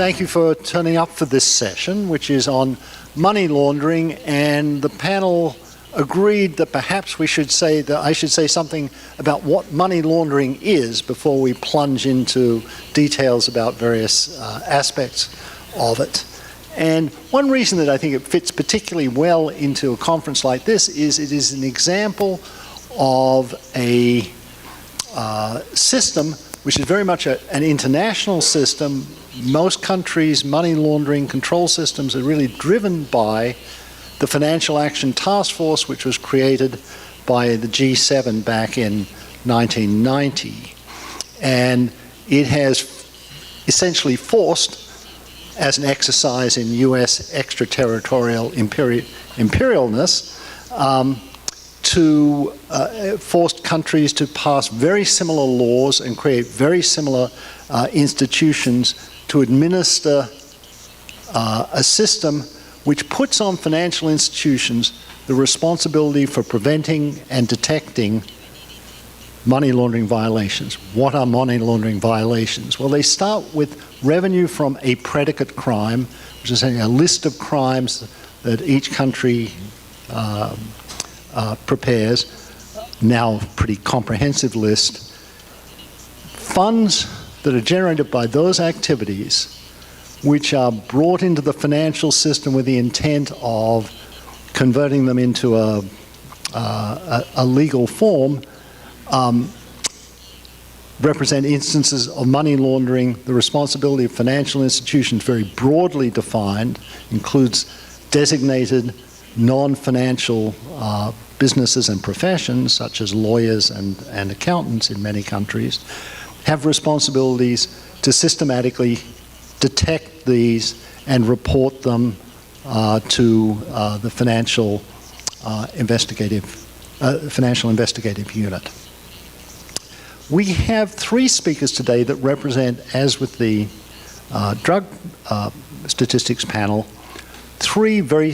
thank you for turning up for this session, which is on money laundering, and the panel agreed that perhaps we should say that I should say something about what money laundering is before we plunge into details about various aspects of it. And one reason that I think it fits particularly well into a conference like this is it is an example of a system which is very much an international system. Most countries' money laundering control systems are really driven by the Financial Action Task Force, which was created by the G7 back in 1990. And it has essentially forced, as an exercise in US extraterritorial imperialness, to forced countries to pass very similar laws and create very similar institutions to administer a system which puts on financial institutions the responsibility for preventing and detecting money laundering violations. What are money laundering violations? Well, they start with revenue from a predicate crime, which is a list of crimes that each country prepares, now a pretty comprehensive list. Funds that are generated by those activities, which are brought into the financial system with the intent of converting them into a legal form, represent instances of money laundering. The responsibility of financial institutions, very broadly defined, includes designated non-financial businesses and professions, such as lawyers and accountants in many countries, have responsibilities to systematically detect these and report them to the financial investigative unit. We have three speakers today that represent, as with the drug statistics panel, three very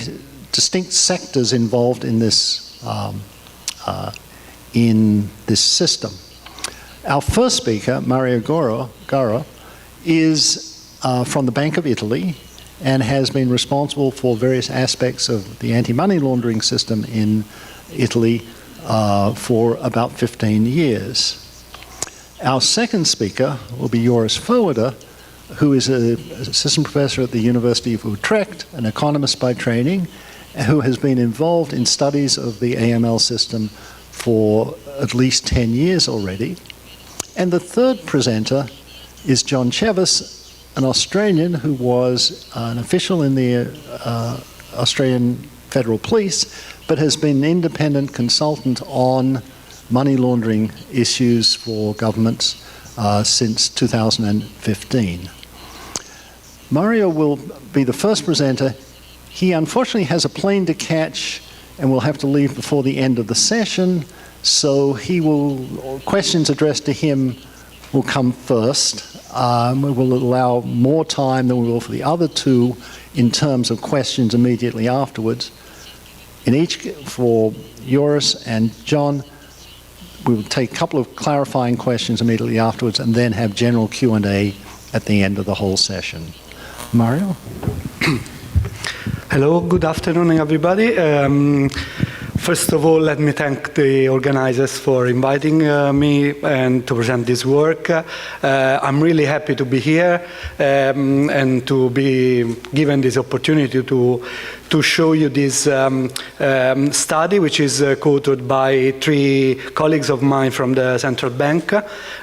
distinct sectors involved in this system. Our first speaker, Mario Garo, is from the Bank of Italy and has been responsible for various aspects of the anti-money laundering system in Italy for about 15 years. Our second speaker will be Joris Voorde, who is an assistant professor at the University of Utrecht, an economist by training, who has been involved in studies of the AML system for at least 10 years already. And the third presenter is John Chevis, an Australian who was an official in the Australian Federal Police, but has been an independent consultant on money laundering issues for governments since 2015. Mario will be the first presenter. He unfortunately has a plane to catch and will have to leave before the end of the session, so questions addressed to him will come first. We will allow more time than we will for the other two in terms of questions immediately afterwards. For Joris and John, we will take a couple of clarifying questions immediately afterwards and then have general Q&A at the end of the whole session. Mario? Hello, good afternoon, everybody. First of all, let me thank the organizers for inviting me and to present this work. I'm really happy to be here and to be given this opportunity to show you this study, which is co-authored by three colleagues of mine from the central bank.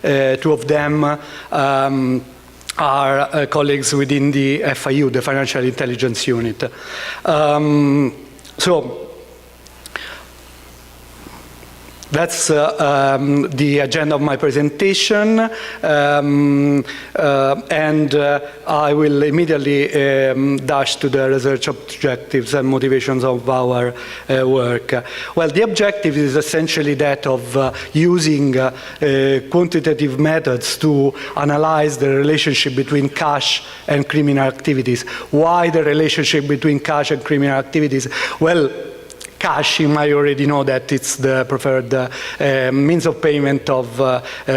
Two of them are colleagues within the FIU, the Financial Intelligence Unit. So that's the agenda of my presentation, and I will immediately dash to the research objectives and motivations of our work. Well, the objective is essentially that of using quantitative methods to analyze the relationship between cash and criminal activities. Why the relationship between cash and criminal activities? Well, cash, you might already know that it's the preferred means of payment of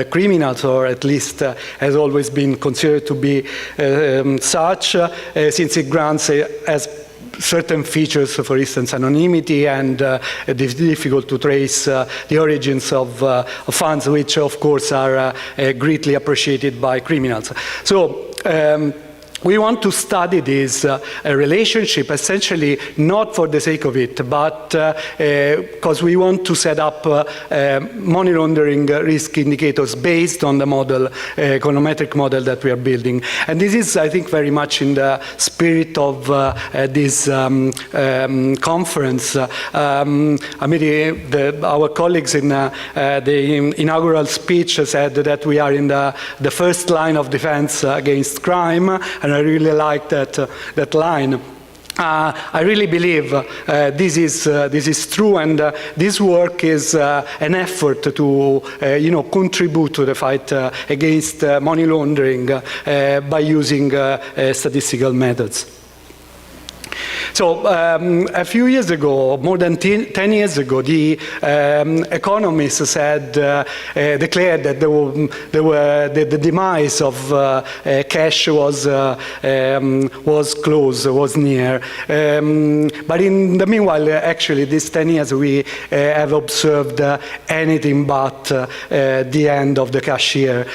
criminals, or at least has always been considered to be such, since it grants as certain features, for instance, anonymity, and it's difficult to trace the origins of funds, which of course are greatly appreciated by criminals. So we want to study this relationship, essentially not for the sake of it, but because we want to set up money laundering risk indicators based on the model, econometric model that we are building. And this is, I think, very much in the spirit of this conference. I mean, our colleagues in the inaugural speech said that we are in the first line of defense against crime, and I really like that line. I really believe this is true, and this work is an effort to contribute to the fight against money laundering by using statistical methods. So a few years ago, more than 10 years ago, the economists had declared that the demise of cash was close, was near. But in the meanwhile, actually, these 10 years we have observed anything but the end of the cash era.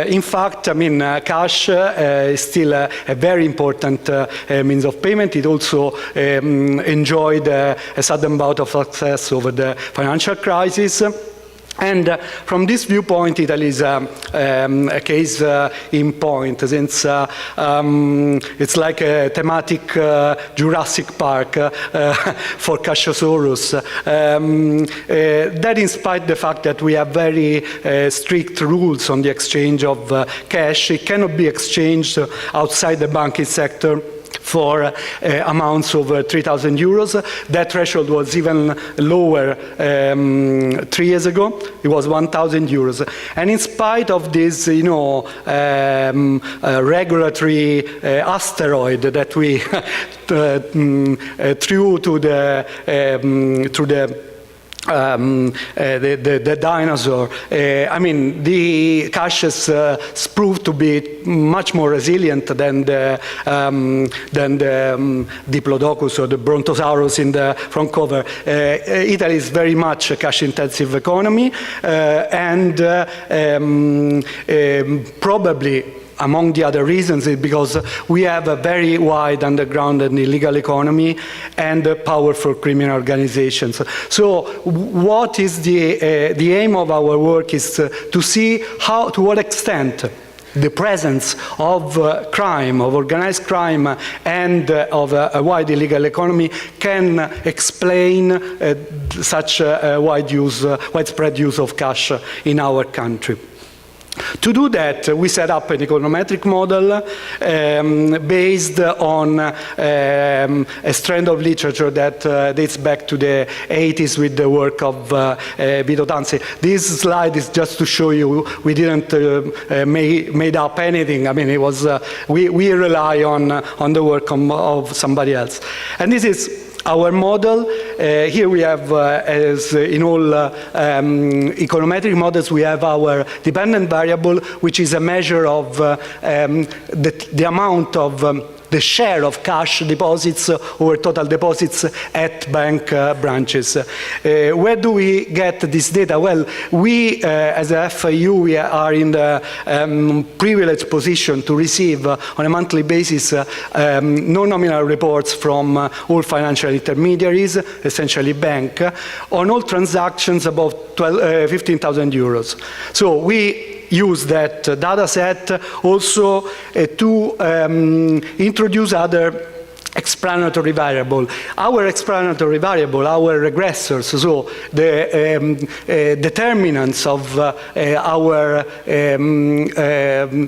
In fact, I mean, cash is still a very important means of payment. It also enjoyed a sudden bout of success over the financial crisis. And from this viewpoint, Italy is a case in point, since it's like a thematic Jurassic Park for Cashosaurus. That in spite of the fact that we have very strict rules on the exchange of cash, it cannot be exchanged outside the banking sector for amounts over 3,000 euros. That threshold was even lower 3 years ago. It was 1,000 euros. And in spite of this, regulatory asteroid that we threw to the dinosaur. I mean, the cash has proved to be much more resilient than the Diplodocus or the Brontosaurus in the front cover. Italy is very much a cash-intensive economy, and probably among the other reasons is because we have a very wide underground and illegal economy and powerful criminal organizations. So what is the aim of our work is to see to what extent the presence of crime, of organized crime, and of a wide illegal economy can explain such a widespread use of cash in our country. To do that, we set up an econometric model based on a strand of literature that dates back to the 80s with the work of Vito Tanzi. This slide is just to show you we didn't made up anything. I mean, it was we rely on the work of somebody else. And this is our model. Here we have, as in all econometric models, we have our dependent variable, which is a measure of the amount of the share of cash deposits over total deposits at bank branches. Where do we get this data? Well, we, as a FIU, we are in the privileged position to receive on a monthly basis no-nominal reports from all financial intermediaries, essentially bank, on all transactions above 15,000 euros. So we use that data set also to introduce other explanatory variable. Our explanatory variable, our regressors, so the determinants of our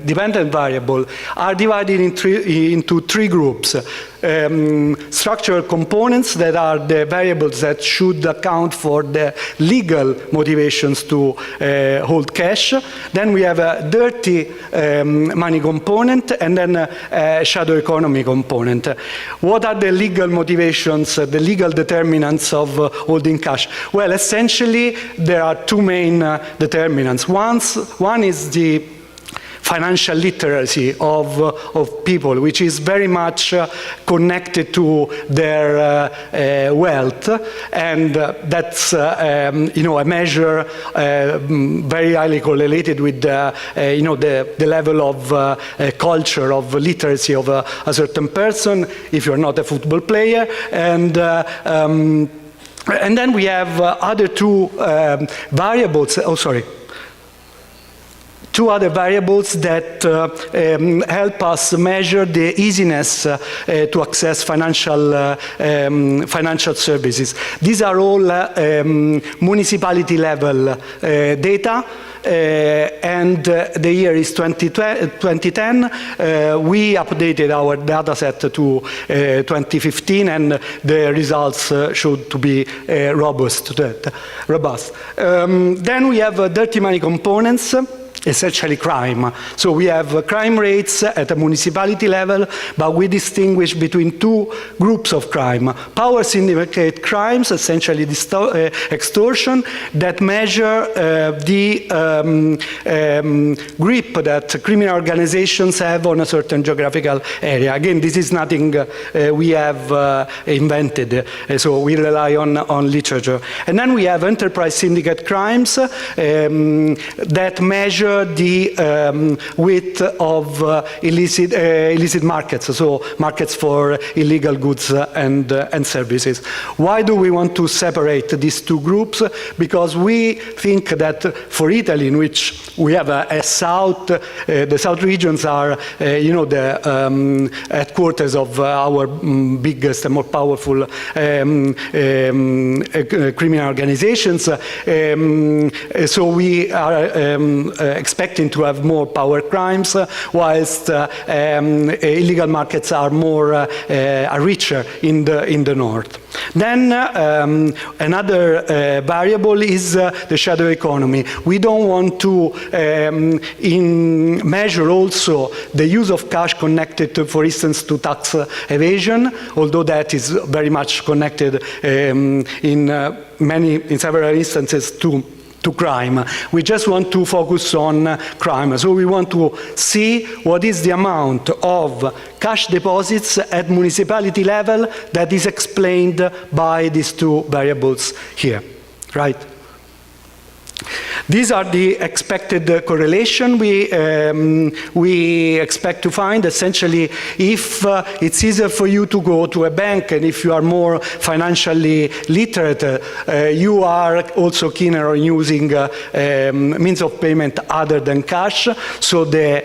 dependent variable are divided into three groups. Structural components, that are the variables that should account for the legal motivations to hold cash. Then we have a dirty money component, and then a shadow economy component. What are the legal motivations, the legal determinants of holding cash? Well, essentially, there are two main determinants. One is the financial literacy of people, which is very much connected to their wealth, and that's a measure very highly correlated with the level of culture, of literacy of a certain person, if you're not a football player, and then we have other two variables. Two other variables that help us measure the easiness to access financial services. These are all municipality level data. And the year is 2010. We updated our data set to 2015, and the results showed to be robust. Then we have dirty money components, essentially crime. So we have crime rates at a municipality level, but we distinguish between two groups of crime. Power syndicate crimes, essentially extortion, that measure the grip that criminal organizations have on a certain geographical area. Again, this is nothing we have invented, so we rely on literature. And then we have enterprise syndicate crimes that measure the width of illicit markets, so markets for illegal goods and services. Why do we want to separate these two groups? Because we think that for Italy, in which we have a south, the south regions are, the headquarters of our biggest and more powerful criminal organizations. So we are expecting to have more power crimes, whilst illegal markets are are richer in the north. Then another variable is the shadow economy. We don't want to measure also the use of cash connected to, for instance, to tax evasion, although that is very much connected in several instances to crime. We just want to focus on crime. So we want to see what is the amount of cash deposits at municipality level that is explained by these two variables here, right? These are the expected correlation we expect to find. Essentially, if it's easier for you to go to a bank, and if you are more financially literate, you are also keener on using means of payment other than cash. So the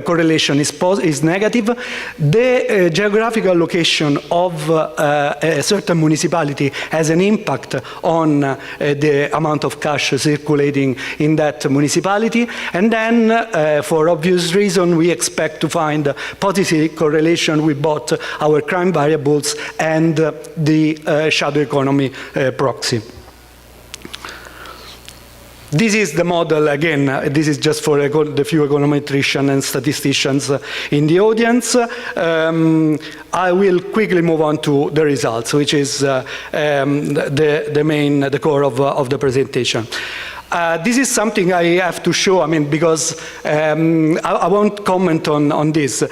correlation is negative. The geographical location of a certain municipality has an impact on the amount of cash circulating in that municipality. And then, for obvious reason, we expect to find a positive correlation with both our crime variables and the shadow economy proxy. This is the model. Again, this is just for the few econometricians and statisticians in the audience. I will quickly move on to the results, which is the core of the presentation. This is something I have to show, because I won't comment on this.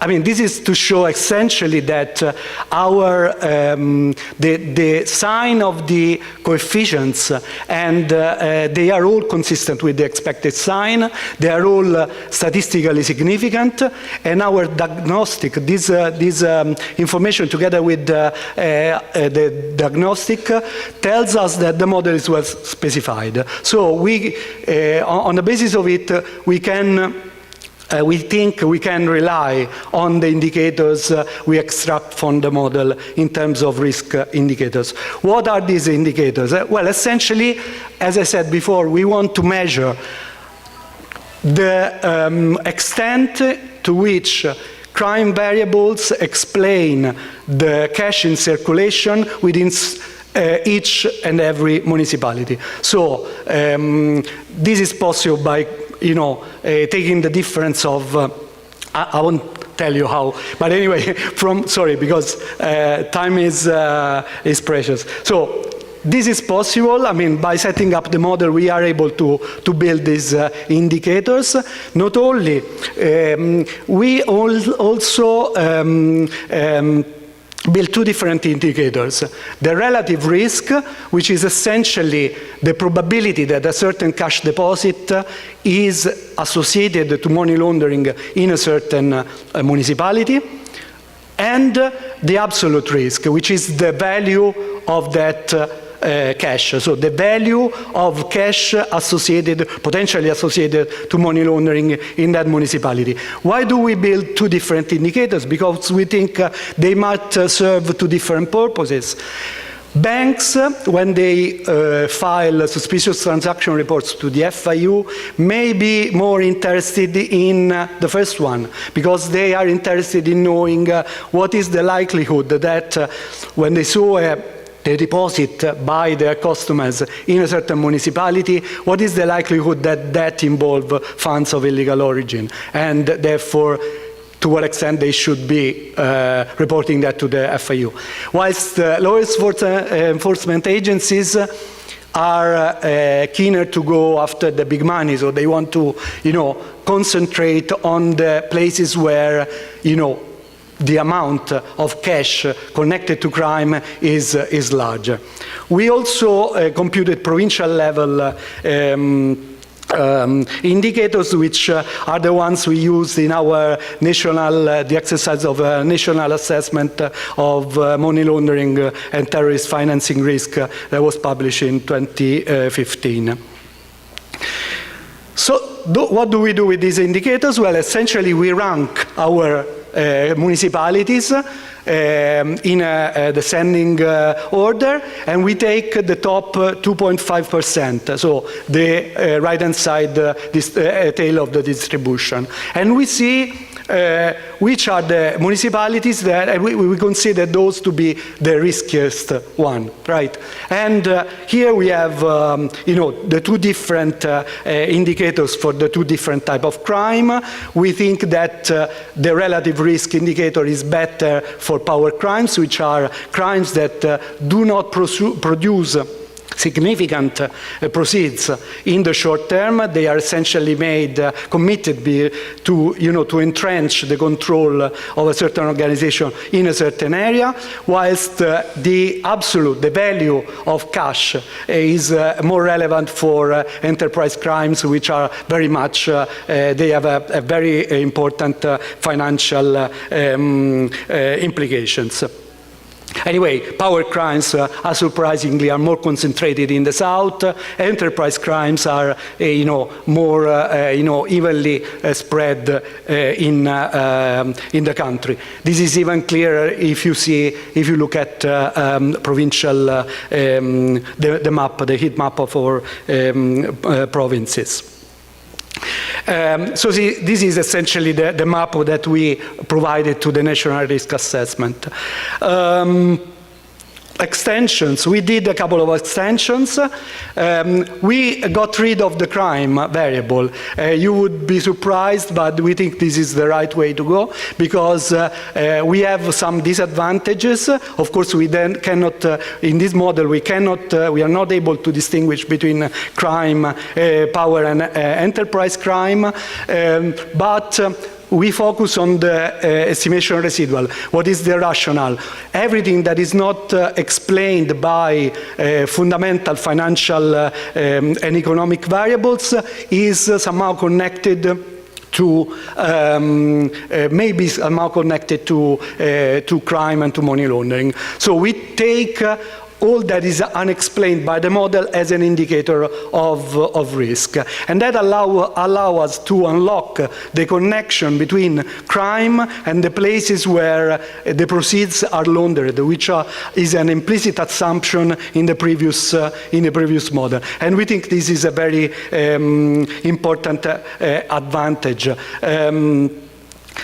This is to show essentially that the sign of the coefficients, and they are all consistent with the expected sign. They are all statistically significant, and our diagnostic, this information together with the diagnostic tells us that the model is well specified. So we, on the basis of it, we think we can rely on the indicators we extract from the model in terms of risk indicators. What are these indicators? Well, essentially, as I said before, we want to measure the extent to which crime variables explain the cash in circulation within each and every municipality. So this is possible by taking the difference of, I won't tell you how. But anyway, sorry, because time is precious. So this is possible. I mean, by setting up the model, we are able to build these indicators. Not only, we also build two different indicators. The relative risk, which is essentially the probability that a certain cash deposit is associated to money laundering in a certain municipality, and the absolute risk, which is the value of that cash. So the value of cash potentially associated to money laundering in that municipality. Why do we build two different indicators? Because we think they might serve two different purposes. Banks, when they file suspicious transaction reports to the FIU, may be more interested in the first one, because they are interested in knowing what is the likelihood that when they saw the deposit by their customers in a certain municipality, what is the likelihood that that involves funds of illegal origin, and therefore to what extent they should be reporting that to the FIU. Whilst law enforcement agencies are keener to go after the big money, so they want to, concentrate on the places where, the amount of cash connected to crime is larger. We also computed provincial level indicators, which are the ones we use in our the exercise of national assessment of money laundering and terrorist financing risk that was published in 2015. So what do we do with these indicators? Well, essentially we rank our municipalities in a descending order, and we take the top 2.5%, so the right-hand side tail of the distribution. And we see which are the municipalities that we consider those to be the riskiest one, right? And here we have, the two different indicators for the two different type of crime. We think that the relative risk indicator is better for power crimes, which are crimes that do not produce significant proceeds in the short term. They are essentially committed to entrench the control of a certain organization in a certain area, whilst the value of cash is more relevant for enterprise crimes, which are very much, they have a very important financial implications. Anyway, power crimes surprisingly are more concentrated in the south. Enterprise crimes are more evenly spread in the country. This is even clearer if you look at provincial the map, the heat map of our provinces. So this is essentially the map that we provided to the National Risk Assessment. Extensions. We did a couple of extensions. We got rid of the crime variable. You would be surprised, but we think this is the right way to go, because we have some disadvantages. Of course, we then cannot, in this model, we are not able to distinguish between crime, power, and enterprise crime, but we focus on the estimation residual. What is the rationale? Everything that is not explained by fundamental financial and economic variables is somehow connected to maybe somehow connected to crime and to money laundering. So we take all that is unexplained by the model as an indicator of risk. And that allow us to unlock the connection between crime and the places where the proceeds are laundered, which is an implicit assumption in the previous model. And we think this is a very important advantage.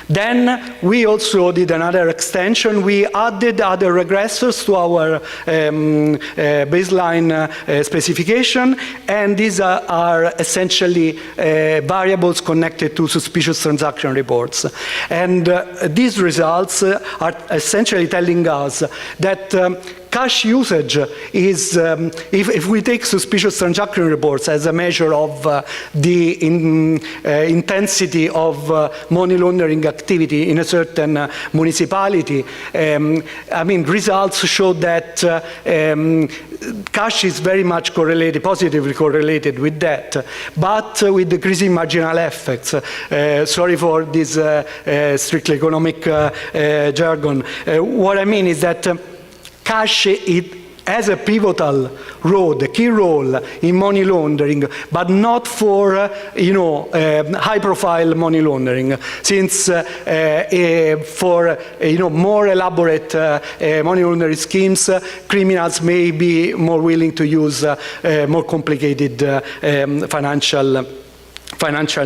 Then we also did another extension. We added other regressors to our baseline specification, and these are essentially variables connected to suspicious transaction reports. And these results are essentially telling us that cash usage is, if we take suspicious transaction reports as a measure of the intensity of money laundering activity in a certain municipality, I mean, results show that cash is very much correlated, positively correlated with that, but with decreasing marginal effects. Sorry for this strictly economic jargon. What I mean is that cash, it has a pivotal role, a key role in money laundering, but not for, high-profile money laundering. Since for, more elaborate money laundering schemes, criminals may be more willing to use more complicated financial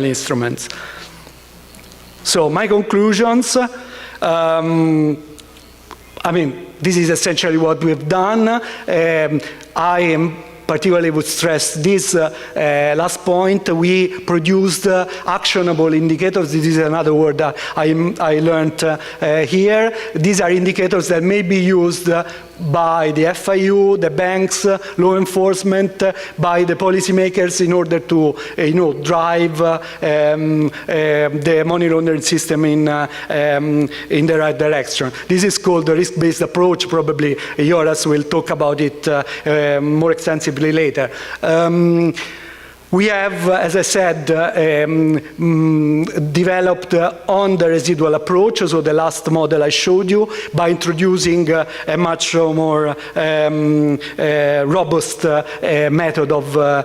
instruments. So my conclusions. This is essentially what we've done. I particularly would stress this last point. We produced actionable indicators. This is another word that I learned here. These are indicators that may be used by the FIU, the banks, law enforcement, by the policymakers in order to, drive the money laundering system in the right direction. This is called the risk-based approach. Probably Joras will talk about it more extensively later. We have, as I said, developed on the residual approach, so the last model I showed you, by introducing a much more robust method of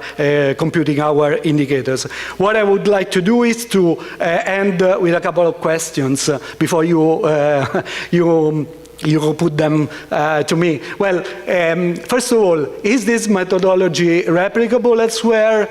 computing our indicators. What I would like to do is to end with a couple of questions before you put them to me. Well, first of all, is this methodology replicable elsewhere?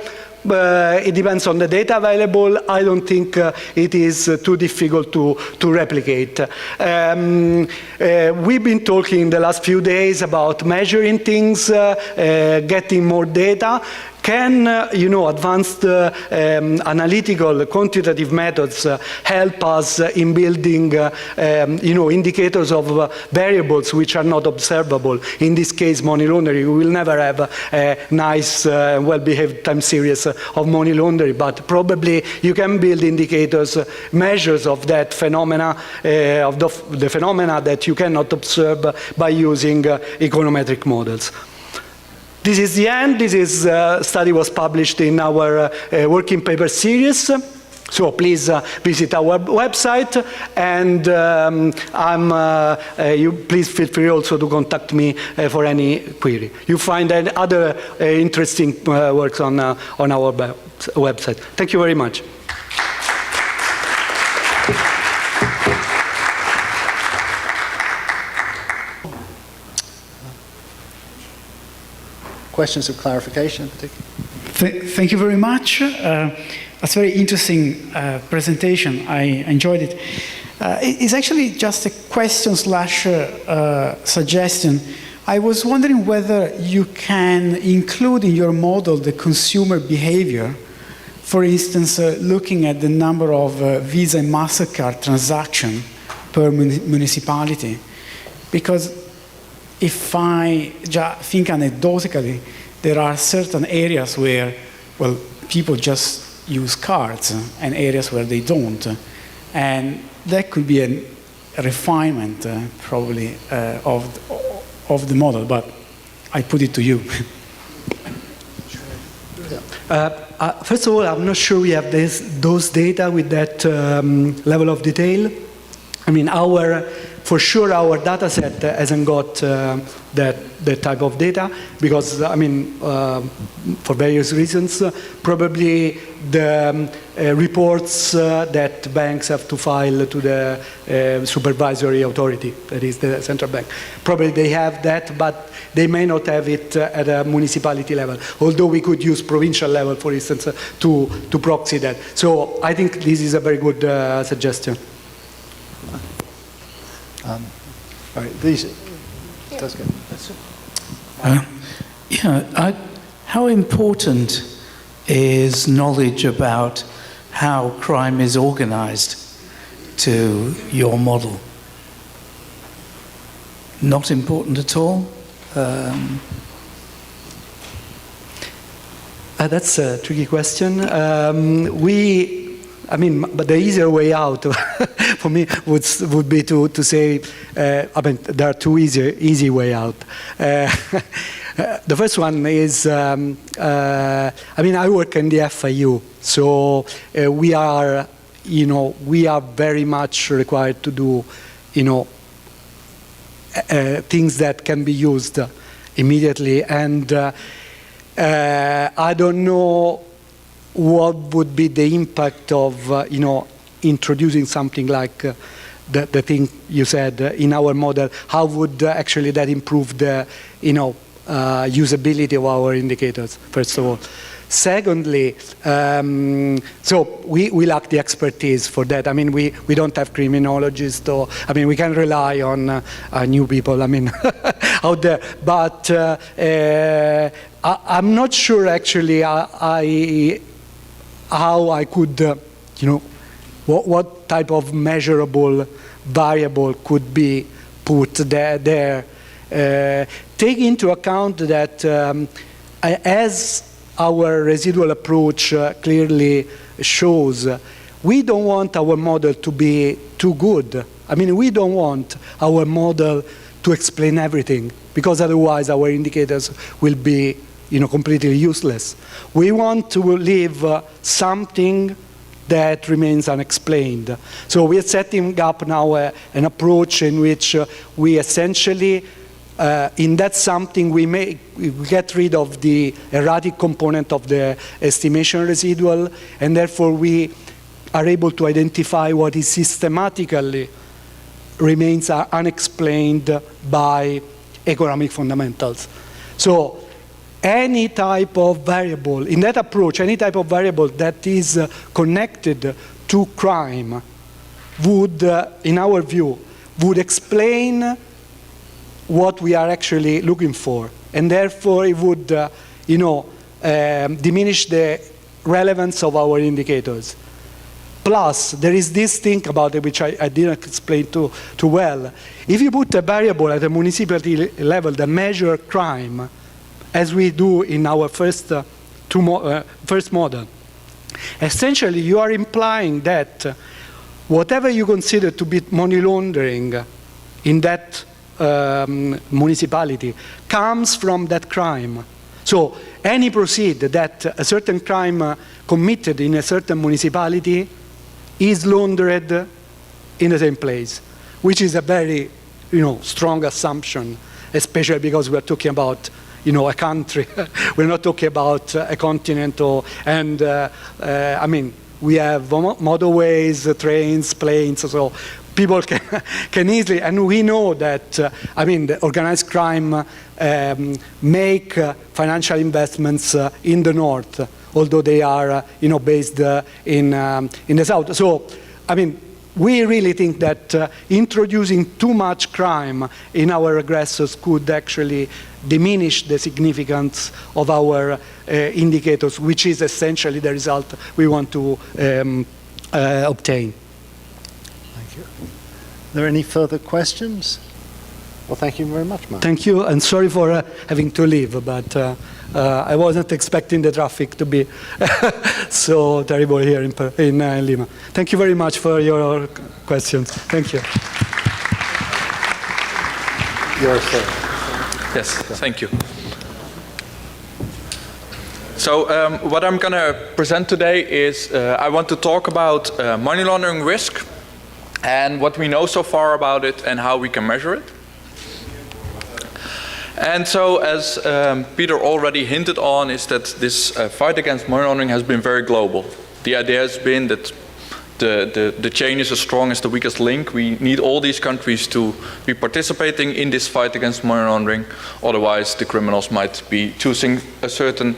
It depends on the data available. I don't think it is too difficult to replicate. We've been talking the last few days about measuring things, getting more data. Can advanced analytical quantitative methods help us in building indicators of variables which are not observable? In this case, money laundering. We will never have a nice, well-behaved time series of money laundering, but probably you can build indicators, measures of that phenomena, of the phenomena that you cannot observe by using econometric models. This is the end. This study was published in our working paper series. So please visit our website, and please feel free also to contact me for any query. You find other interesting works on our website. Thank you very much. Questions of clarification? Thank you very much. That's a very interesting presentation. I enjoyed it. It's actually just a question / suggestion. I was wondering whether you can include in your model the consumer behavior. For instance, looking at the number of Visa and MasterCard transactions per municipality. Because if I think anecdotically, there are certain areas where, well, people just use cards and areas where they don't. And that could be a refinement, probably, of the model, but I put it to you. First of all, I'm not sure we have those data with that level of detail. I mean, for sure our data set hasn't got that type of data because, for various reasons, probably the reports that banks have to file to the supervisory authority, that is the central bank. Probably they have that, but they may not have it at a municipality level, although we could use provincial level, for instance, to proxy that. So I think this is a very good suggestion. All right, these. How important is knowledge about how crime is organized to your model? Not important at all? That's a tricky question. But the easier way out for me would be to say, there are two easy way out. The first one is, I work in the FIU, so we are very much required to do, things that can be used immediately, and I don't know what would be the impact of, introducing something like the thing you said in our model. How would actually that improve the, usability of our indicators, first of all. Secondly, so we lack the expertise for that. We don't have criminologists, or, we can rely on new people, out there. But I'm not sure actually how I could, what type of measurable variable could be put there. Take into account that as our residual approach clearly shows, we don't want our model to be too good. We don't want our model to explain everything, because otherwise our indicators will be completely useless. We want to leave something that remains unexplained. So we are setting up now an approach in which we essentially, in that something, we get rid of the erratic component of the estimation residual, and therefore we are able to identify what is systematically remains unexplained by economic fundamentals. So any type of variable, in that approach, any type of variable that is connected to crime would, in our view, would explain what we are actually looking for. And therefore it would, diminish the relevance of our indicators. Plus, there is this thing about it which I didn't explain too well. If you put a variable at a municipality level that measures crime, as we do in our first model, essentially you are implying that whatever you consider to be money laundering in that municipality comes from that crime. So any proceed that a certain crime committed in a certain municipality is laundered in the same place, which is a very strong assumption, especially because we are talking about a country. We're not talking about a continent, and we have motorways, trains, planes, so people can easily, and we know that, the organized crime make financial investments in the north, although they are, based in the south. So, we really think that introducing too much crime in our regressors could actually diminish the significance of our indicators, which is essentially the result we want to obtain. Thank you. Are there any further questions? Well, thank you very much, Mark. Thank you, and sorry for having to leave, but I wasn't expecting the traffic to be so terrible here in Lima. Thank you very much for your questions. Thank you. Yes, thank you. So what I'm going to present today is I want to talk about money laundering risk and what we know so far about it and how we can measure it. And so, as Peter already hinted on, is that this fight against money laundering has been very global. The idea has been that the chain is as strong as the weakest link. We need all these countries to be participating in this fight against money laundering. Otherwise, the criminals might be choosing a certain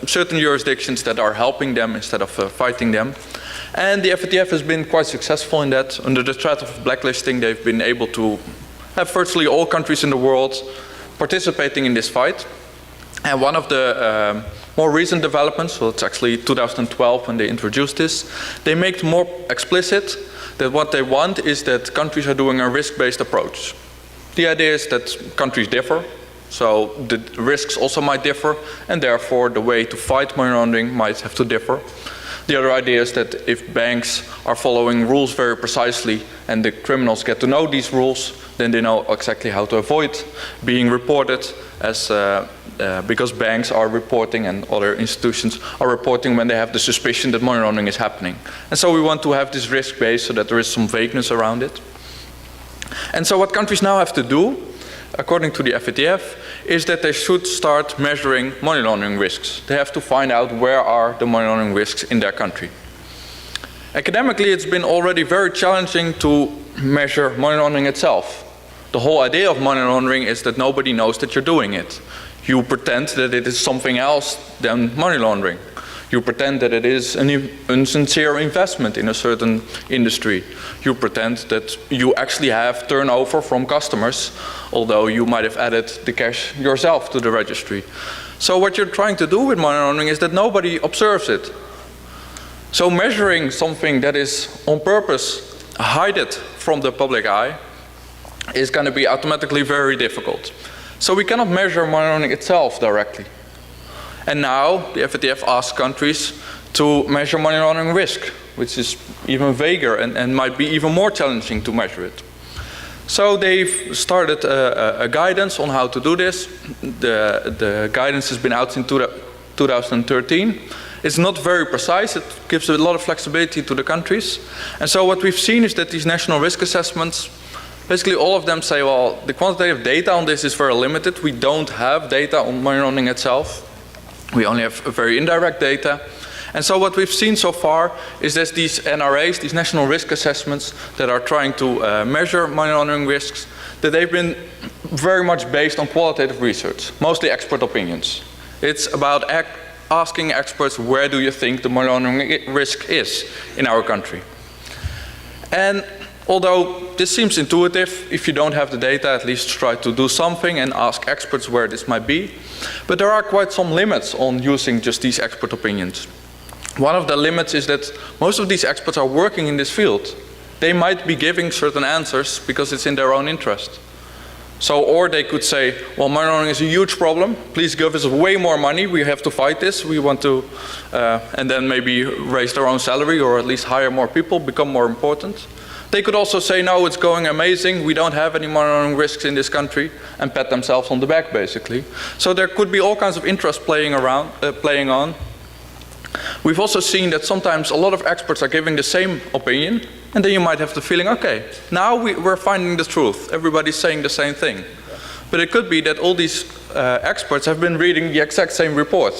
jurisdictions that are helping them instead of fighting them. And the FATF has been quite successful in that. Under the threat of blacklisting, they've been able to have virtually all countries in the world participating in this fight. And one of the more recent developments, well, it's actually 2012 when they introduced this, they make it more explicit that what they want is that countries are doing a risk-based approach. The idea is that countries differ, so the risks also might differ, and therefore the way to fight money laundering might have to differ. The other idea is that if banks are following rules very precisely and the criminals get to know these rules, then they know exactly how to avoid being reported as because banks are reporting and other institutions are reporting when they have the suspicion that money laundering is happening. And so we want to have this risk base so that there is some vagueness around it. And so what countries now have to do, according to the FATF, is that they should start measuring money laundering risks. They have to find out where are the money laundering risks in their country. Academically, it's been already very challenging to measure money laundering itself. The whole idea of money laundering is that nobody knows that you're doing it. You pretend that it is something else than money laundering. You pretend that it is an insincere investment in a certain industry. You pretend that you actually have turnover from customers, although you might have added the cash yourself to the registry. So what you're trying to do with money laundering is that nobody observes it. So measuring something that is on purpose, hide it from the public eye, is going to be automatically very difficult. So we cannot measure money laundering itself directly. And now the FATF asks countries to measure money laundering risk, which is even vaguer and might be even more challenging to measure it. So they've started a guidance on how to do this. The guidance has been out in 2013. It's not very precise. It gives a lot of flexibility to the countries. And so what we've seen is that these national risk assessments, basically all of them say, well, the quantitative data on this is very limited. We don't have data on money laundering itself. We only have very indirect data. And so what we've seen so far is that these NRAs, these national risk assessments that are trying to measure money laundering risks, that they've been very much based on qualitative research, mostly expert opinions. It's about asking experts, where do you think the money laundering risk is in our country? And although this seems intuitive, if you don't have the data, at least try to do something and ask experts where this might be. But there are quite some limits on using just these expert opinions. One of the limits is that most of these experts are working in this field. They might be giving certain answers because it's in their own interest. So, or they could say, well, money laundering is a huge problem. Please give us way more money. We have to fight this. We want to, and then maybe raise their own salary or at least hire more people, become more important. They could also say, no, it's going amazing. We don't have any money laundering risks in this country, and pat themselves on the back, basically. So there could be all kinds of interest playing on. We've also seen that sometimes a lot of experts are giving the same opinion, and then you might have the feeling, okay, now we're finding the truth. Everybody's saying the same thing. But it could be that all these experts have been reading the exact same report.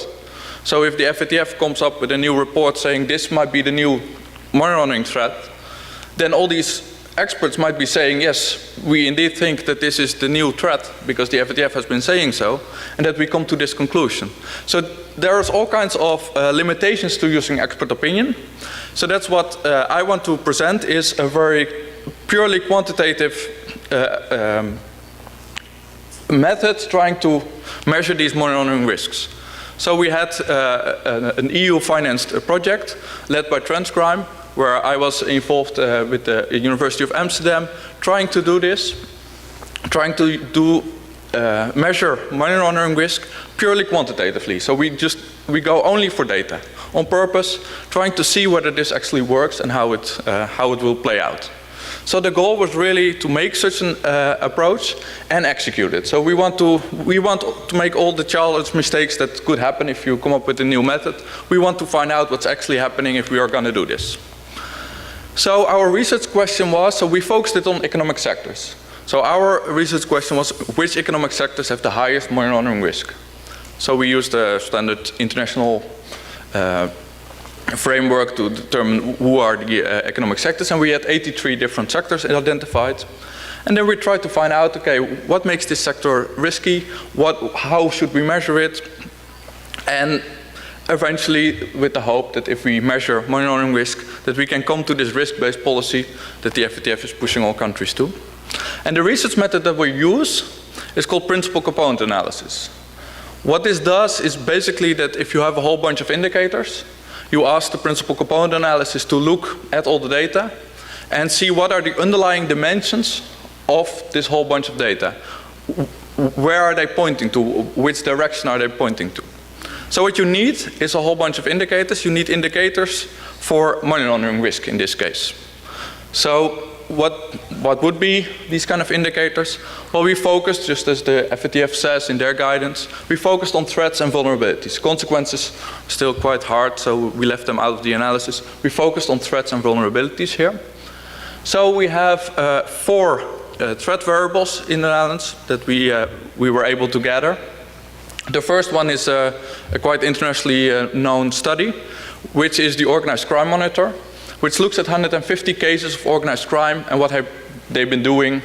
So if the FATF comes up with a new report saying this might be the new money laundering threat, then all these experts might be saying, yes, we indeed think that this is the new threat because the FATF has been saying so, and that we come to this conclusion. So there's all kinds of limitations to using expert opinion. So that's what I want to present, is a very purely quantitative method trying to measure these money laundering risks. So we had an EU-financed project led by Transcrime, where I was involved with the University of Amsterdam, trying to do this, trying to measure money laundering risk purely quantitatively. So we go only for data, on purpose, trying to see whether this actually works and how it will play out. So the goal was really to make such an approach and execute it. So we want to make all the childish mistakes that could happen if you come up with a new method. We want to find out what's actually happening if we are going to do this. So our research question was, so we focused it on economic sectors. So our research question was, which economic sectors have the highest money laundering risk? So we used a standard international framework to determine who are the economic sectors, and we had 83 different sectors identified. And then we tried to find out, okay, what makes this sector risky? How should we measure it? And eventually with the hope that if we measure money laundering risk, that we can come to this risk-based policy that the FATF is pushing all countries to. And the research method that we use is called principal component analysis. What this does is basically that if you have a whole bunch of indicators, you ask the principal component analysis to look at all the data and see what are the underlying dimensions of this whole bunch of data. Where are they pointing to? Which direction are they pointing to? So what you need is a whole bunch of indicators. You need indicators for money laundering risk in this case. So what would be these kind of indicators? Well, we focused, just as the FATF says in their guidance, we focused on threats and vulnerabilities. Consequences are still quite hard, so we left them out of the analysis. We focused on threats and vulnerabilities here. So we have 4 threat variables in the analysis that we were able to gather. The first one is a quite internationally known study, which is the Organized Crime Monitor, which looks at 150 cases of organized crime and what have they been doing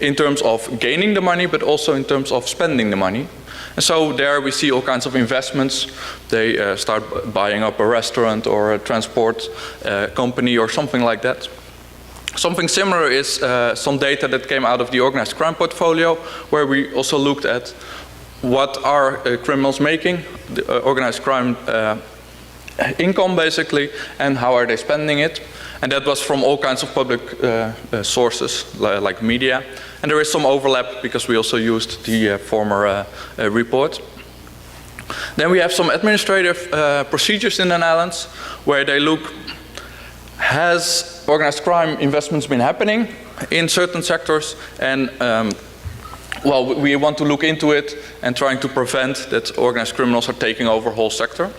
in terms of gaining the money, but also in terms of spending the money. And so there we see all kinds of investments. They start buying up a restaurant or a transport company or something like that. Something similar is some data that came out of the organized crime portfolio, where we also looked at what are criminals making, the organized crime income basically, and how are they spending it. And that was from all kinds of public sources like media. And there is some overlap because we also used the former report. Then we have some administrative procedures in the Netherlands where they look, has organized crime investments been happening in certain sectors? And well, we want to look into it and trying to prevent that organized criminals are taking over a whole sector.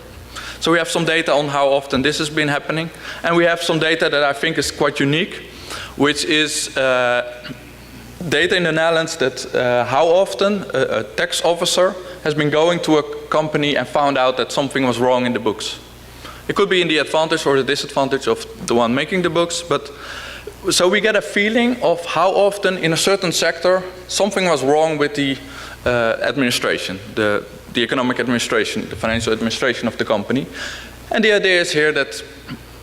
So we have some data on how often this has been happening. And we have some data that I think is quite unique, which is data in the Netherlands that how often a tax officer has been going to a company and found out that something was wrong in the books. It could be in the advantage or the disadvantage of the one making the books, but so we get a feeling of how often in a certain sector something was wrong with the administration, the economic administration, the financial administration of the company. And the idea is here that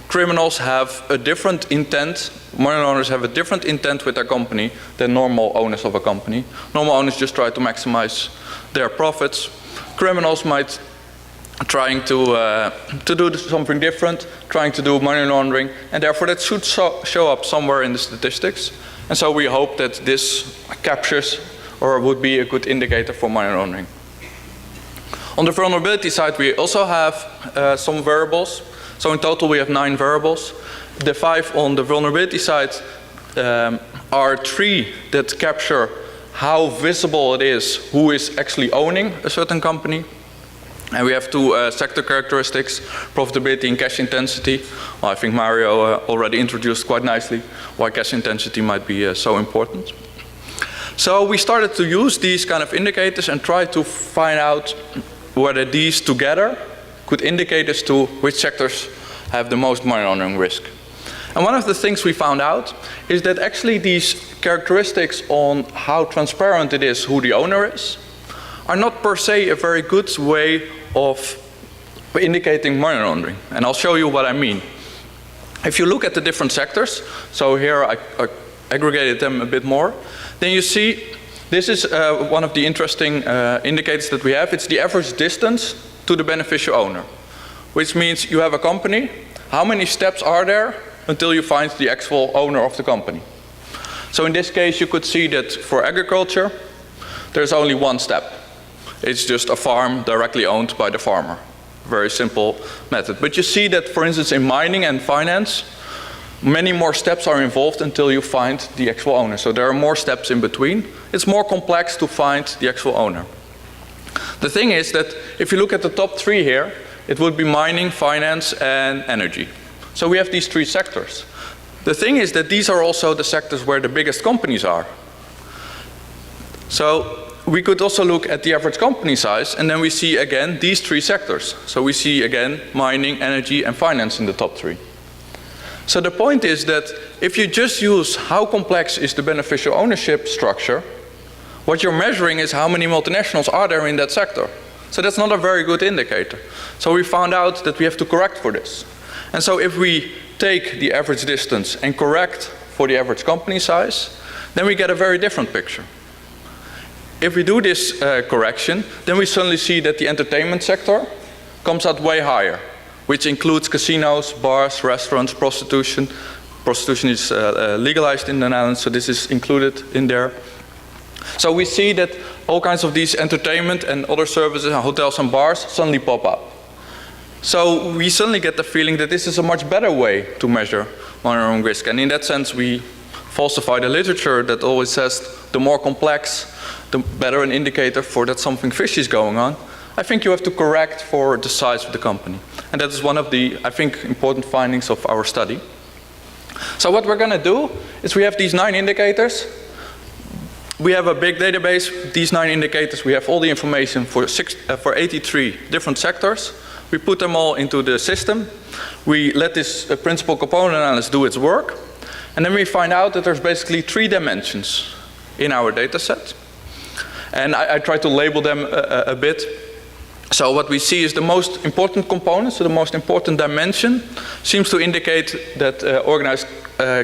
criminals have a different intent, money launderers have a different intent with their company than normal owners of a company. Normal owners just try to maximize their profits. Criminals might trying to do something different, trying to do money laundering, and therefore that should show up somewhere in the statistics. And so we hope that this captures or would be a good indicator for money laundering. On the vulnerability side, we also have some variables. So in total we have 9 variables. The 5 on the vulnerability side are 3 that capture how visible it is who is actually owning a certain company. And we have 2 sector characteristics, profitability and cash intensity. Well, I think Mario already introduced quite nicely why cash intensity might be so important. So we started to use these kind of indicators and try to find out whether these together could indicate as to which sectors have the most money laundering risk. And one of the things we found out is that actually these characteristics on how transparent it is who the owner is are not per se a very good way of indicating money laundering. And I'll show you what I mean. If you look at the different sectors, so here I aggregated them a bit more, then you see this is one of the interesting indicators that we have. It's the average distance to the beneficial owner, which means you have a company, how many steps are there until you find the actual owner of the company? So in this case you could see that for agriculture there's only 1 step. It's just a farm directly owned by the farmer. Very simple method. But you see that, for instance, in mining and finance, many more steps are involved until you find the actual owner. So there are more steps in between. It's more complex to find the actual owner. The thing is that if you look at the top 3 here, it would be mining, finance, and energy. So we have these 3 sectors. The thing is that these are also the sectors where the biggest companies are. So we could also look at the average company size, and then we see again these 3 sectors. So we see again mining, energy, and finance in the top 3. So the point is that if you just use how complex is the beneficial ownership structure, what you're measuring is how many multinationals are there in that sector. So that's not a very good indicator. So we found out that we have to correct for this. And so if we take the average distance and correct for the average company size, then we get a very different picture. If we do this correction, then we suddenly see that the entertainment sector comes out way higher, which includes casinos, bars, restaurants, prostitution. Prostitution is legalized in the Netherlands, so this is included in there. So we see that all kinds of these entertainment and other services, and hotels and bars, suddenly pop up. So we suddenly get the feeling that this is a much better way to measure money laundering risk. And in that sense, we falsify the literature that always says the more complex, the better an indicator for that something fishy is going on. I think you have to correct for the size of the company. And that is one of the, I think, important findings of our study. So what we're going to do is we have these 9 indicators. We have a big database. These 9 indicators, we have all the information for 83 different sectors. We put them all into the system. We let this principal component analysis do its work. And then we find out that there's basically 3 dimensions in our data set. And I try to label them a bit. So what we see is the most important component, so the most important dimension, seems to indicate that organized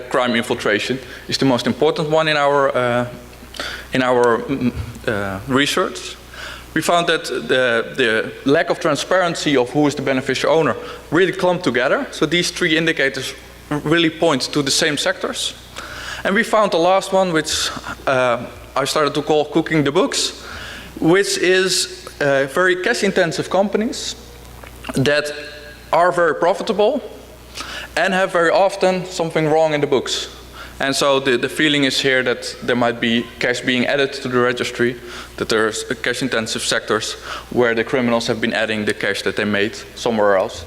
crime infiltration is the most important one in our research. We found that the lack of transparency of who is the beneficial owner really clumped together. So these 3 indicators really point to the same sectors. And we found the last one, which I started to call cooking the books, which is very cash-intensive companies that are very profitable and have very often something wrong in the books. And so the feeling is here that there might be cash being added to the registry, that there's cash-intensive sectors where the criminals have been adding the cash that they made somewhere else,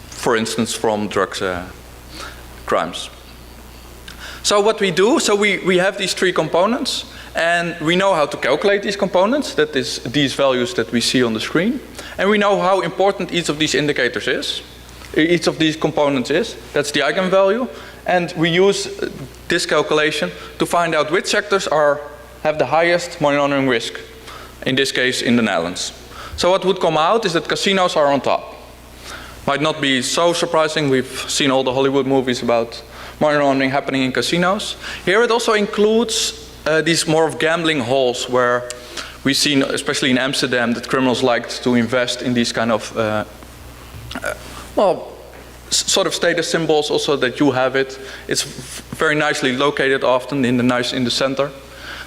for instance from drugs crimes. So what we do, so we have these 3 components, and we know how to calculate these components, that is these values that we see on the screen, and we know how important each of these indicators is, each of these components is, that's the eigenvalue, and we use this calculation to find out which sectors have the highest money laundering risk, in this case in the Netherlands. So what would come out is that casinos are on top. Might not be so surprising, we've seen all the Hollywood movies about money laundering happening in casinos. Here it also includes these more of gambling halls where we've seen, especially in Amsterdam, that criminals liked to invest in these kind of, sort of status symbols also that you have it. It's very nicely located often in the center.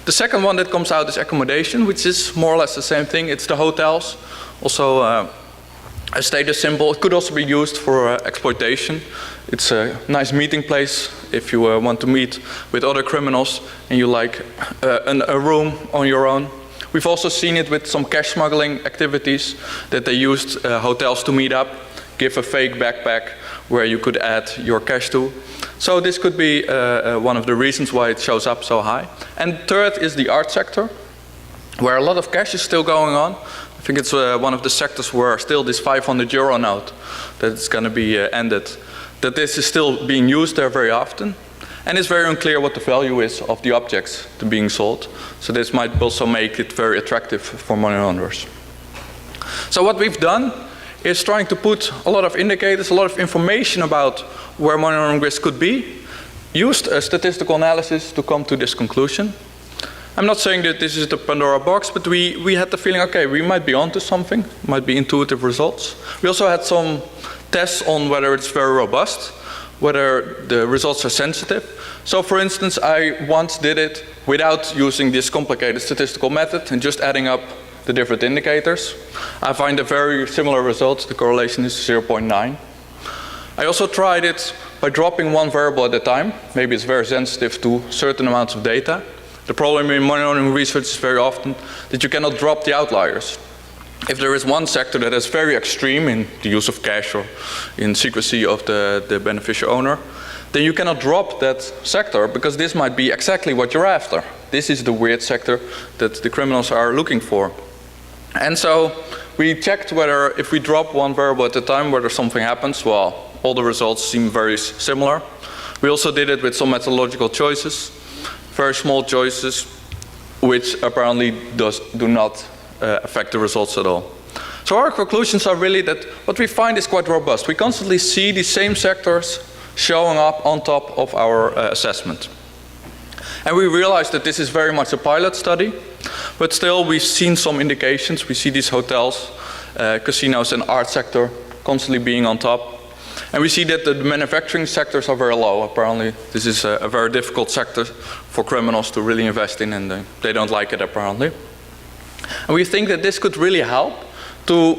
The second one that comes out is accommodation, which is more or less the same thing. It's the hotels, also a status symbol. It could also be used for exploitation. It's a nice meeting place if you want to meet with other criminals and you like a room on your own. We've also seen it with some cash smuggling activities that they used hotels to meet up, give a fake backpack where you could add your cash to. So this could be one of the reasons why it shows up so high. And third is the art sector, where a lot of cash is still going on. I think it's one of the sectors where still this 500 euro note that is going to be ended, that this is still being used there very often. And it's very unclear what the value is of the objects to being sold. So this might also make it very attractive for money launderers. So what we've done is trying to put a lot of indicators, a lot of information about where money laundering risk could be, used a statistical analysis to come to this conclusion. I'm not saying that this is the Pandora box, but we had the feeling, okay, we might be onto something, might be intuitive results. We also had some tests on whether it's very robust, whether the results are sensitive. So for instance, I once did it without using this complicated statistical method and just adding up the different indicators. I find a very similar result. The correlation is 0.9. I also tried it by dropping one variable at a time. Maybe it's very sensitive to certain amounts of data. The problem in money laundering research is very often that you cannot drop the outliers. If there is one sector that is very extreme in the use of cash or in secrecy of the beneficial owner, then you cannot drop that sector because this might be exactly what you're after. This is the weird sector that the criminals are looking for. And so we checked whether if we drop one variable at a time, whether something happens. Well, all the results seem very similar. We also did it with some methodological choices, very small choices, which apparently do not affect the results at all. So our conclusions are really that what we find is quite robust. We constantly see the same sectors showing up on top of our assessment. And we realize that this is very much a pilot study, but still we've seen some indications. We see these hotels, casinos and art sector constantly being on top. And we see that the manufacturing sectors are very low. Apparently this is a very difficult sector for criminals to really invest in, and they don't like it apparently. And we think that this could really help to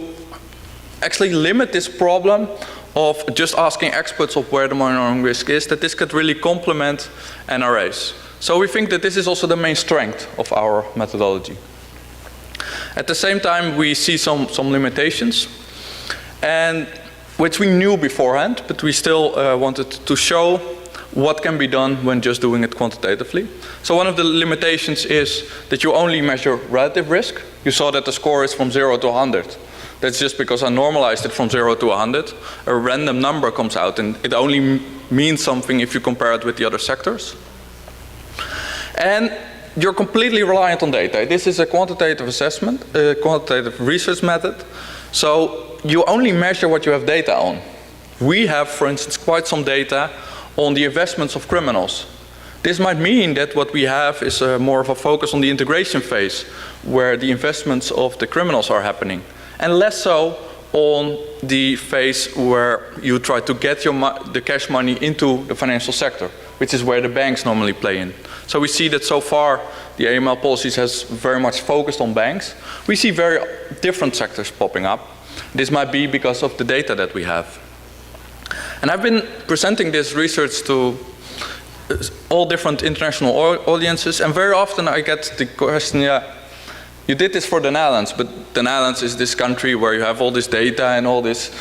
actually limit this problem of just asking experts of where the money laundering risk is, that this could really complement NRAs. So we think that this is also the main strength of our methodology. At the same time, we see some limitations, and which we knew beforehand, but we still wanted to show what can be done when just doing it quantitatively. So one of the limitations is that you only measure relative risk. You saw that the score is from 0 to 100. That's just because I normalized it from 0 to 100. A random number comes out, and it only means something if you compare it with the other sectors. And you're completely reliant on data. This is a quantitative assessment, a quantitative research method. So you only measure what you have data on. We have, for instance, quite some data on the investments of criminals. This might mean that what we have is more of a focus on the integration phase, where the investments of the criminals are happening, and less so on the phase where you try to get the cash money into the financial sector, which is where the banks normally play in. So we see that so far the AML policies has very much focused on banks. We see very different sectors popping up. This might be because of the data that we have. And I've been presenting this research to all different international audiences, and very often I get the question, yeah, you did this for the Netherlands, but the Netherlands is this country where you have all this data and all this,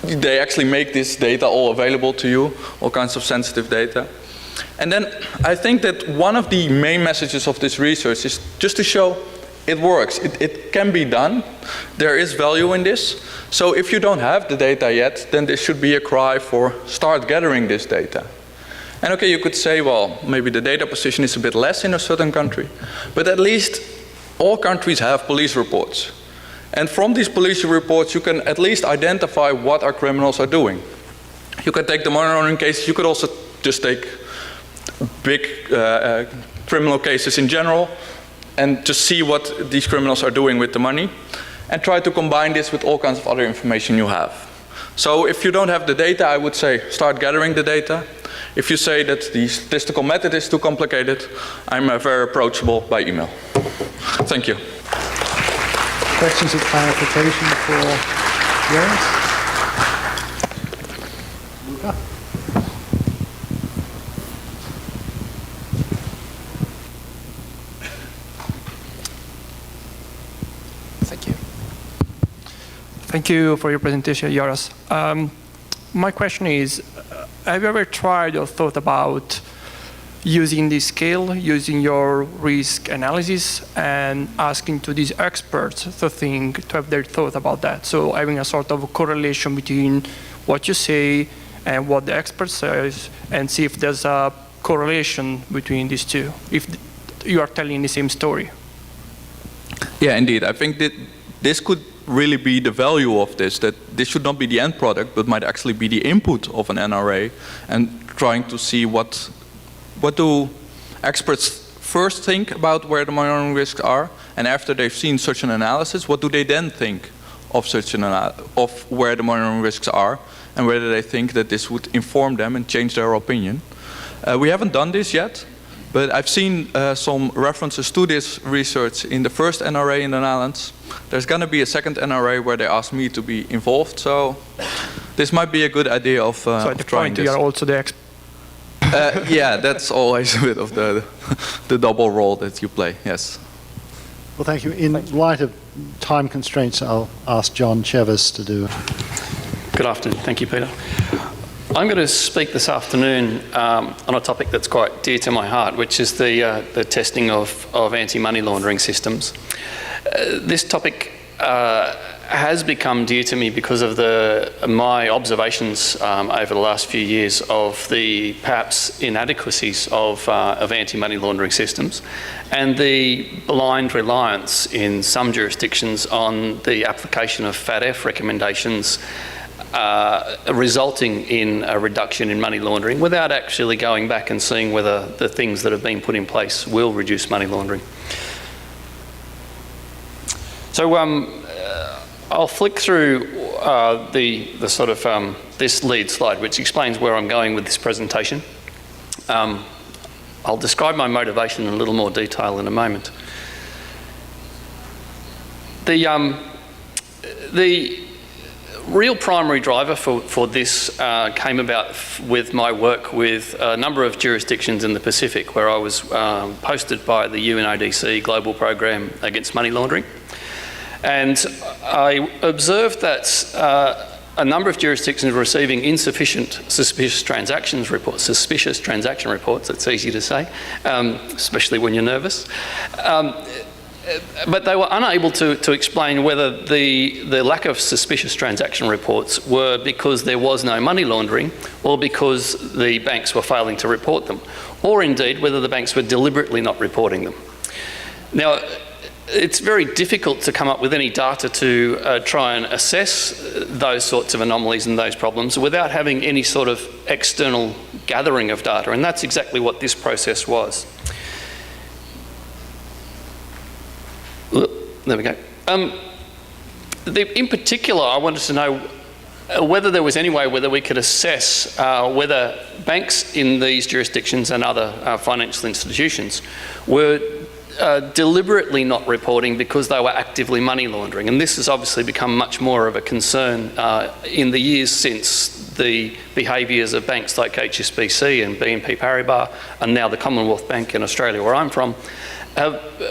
they actually make this data all available to you, all kinds of sensitive data. And then I think that one of the main messages of this research is just to show it works, it can be done, there is value in this. So if you don't have the data yet, then there should be a cry for start gathering this data. And okay, you could say, well, maybe the data position is a bit less in a certain country, but at least all countries have police reports. And from these police reports, you can at least identify what our criminals are doing. You can take the money laundering cases, you could also just take big criminal cases in general, and just see what these criminals are doing with the money, and try to combine this with all kinds of other information you have. So if you don't have the data, I would say start gathering the data. If you say that the statistical method is too complicated, I'm very approachable by email. Thank you. Questions of clarification for Joris? Thank you for your presentation, Joris. My question is, have you ever tried or thought about using this scale, using your risk analysis, and asking to these experts to have their thought about that? So having a sort of a correlation between what you say and what the expert says, and see if there's a correlation between these two, if you are telling the same story. Yeah, indeed. I think that this could really be the value of this, that this should not be the end product, but might actually be the input of an NRA, and trying to see what do experts first think about where the money laundering risks are, and after they've seen such an analysis, what do they then think of such of where the money laundering risks are, and whether they think that this would inform them and change their opinion. We haven't done this yet, but I've seen some references to this research in the first NRA in the Netherlands. There's going to be a second NRA where they asked me to be involved, so this might be a good idea of so at the trying point this. You are also the expert. Yeah, that's always a bit of the double role that you play, yes. Well, thank you. In light of time constraints, I'll ask John Chevis to do. Good afternoon. Thank you, Peter. I'm going to speak this afternoon on a topic that's quite dear to my heart, which is the testing of anti-money laundering systems. This topic has become dear to me because of my observations over the last few years of the perhaps inadequacies of anti-money laundering systems and the blind reliance in some jurisdictions on the application of FATF recommendations resulting in a reduction in money laundering without actually going back and seeing whether the things that have been put in place will reduce money laundering. So I'll flick through the sort of this lead slide, which explains where I'm going with this presentation. I'll describe my motivation in a little more detail in a moment. The real primary driver for this came about with my work with a number of jurisdictions in the Pacific, where I was posted by the UNODC Global Program Against Money Laundering. And I observed that a number of jurisdictions were receiving insufficient suspicious transaction reports, it's easy to say, especially when you're nervous. But they were unable to explain whether the lack of suspicious transaction reports were because there was no money laundering or because the banks were failing to report them, or indeed whether the banks were deliberately not reporting them. Now, it's very difficult to come up with any data to try and assess those sorts of anomalies and those problems without having any sort of external gathering of data, and that's exactly what this process was. There we go. In particular, I wanted to know whether there was any way whether we could assess whether banks in these jurisdictions and other financial institutions were deliberately not reporting because they were actively money laundering. And this has obviously become much more of a concern in the years since the behaviours of banks like HSBC and BNP Paribas, and now the Commonwealth Bank in Australia, where I'm from,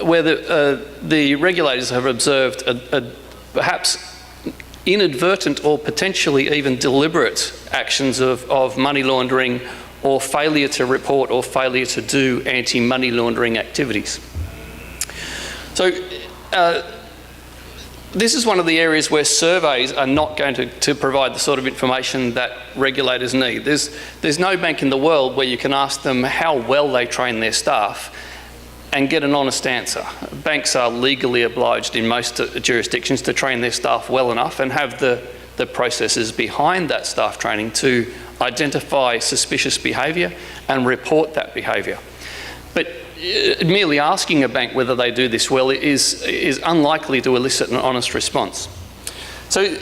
where the regulators have observed a perhaps inadvertent or potentially even deliberate actions of money laundering or failure to report or failure to do anti-money laundering activities. So this is one of the areas where surveys are not going to provide the sort of information that regulators need. There's no bank in the world where you can ask them how well they train their staff and get an honest answer. Banks are legally obliged in most jurisdictions to train their staff well enough and have the processes behind that staff training to identify suspicious behaviour and report that behaviour. But merely asking a bank whether they do this well is unlikely to elicit an honest response. So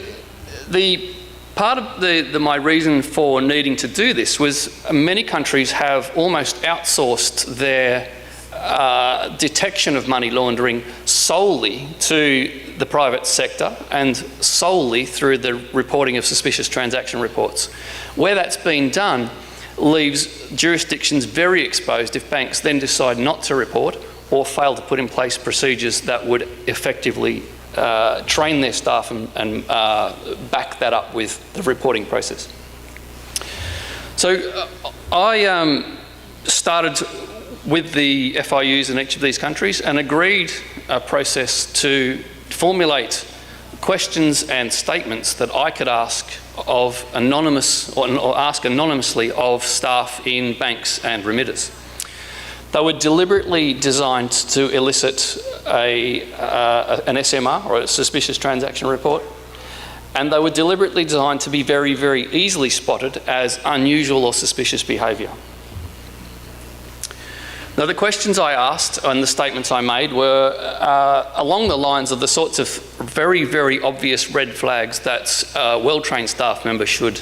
the part of my reason for needing to do this was many countries have almost outsourced their detection of money laundering solely to the private sector and solely through the reporting of suspicious transaction reports. Where that's been done leaves jurisdictions very exposed if banks then decide not to report or fail to put in place procedures that would effectively train their staff and back that up with the reporting process. So I started with the FIUs in each of these countries and agreed a process to formulate questions and statements that I could ask of anonymous or ask anonymously of staff in banks and remitters. They were deliberately designed to elicit an SMR, or a suspicious transaction report, and they were deliberately designed to be very, very easily spotted as unusual or suspicious behaviour. Now, the questions I asked and the statements I made were along the lines of the sorts of very, very obvious red flags that well-trained staff members should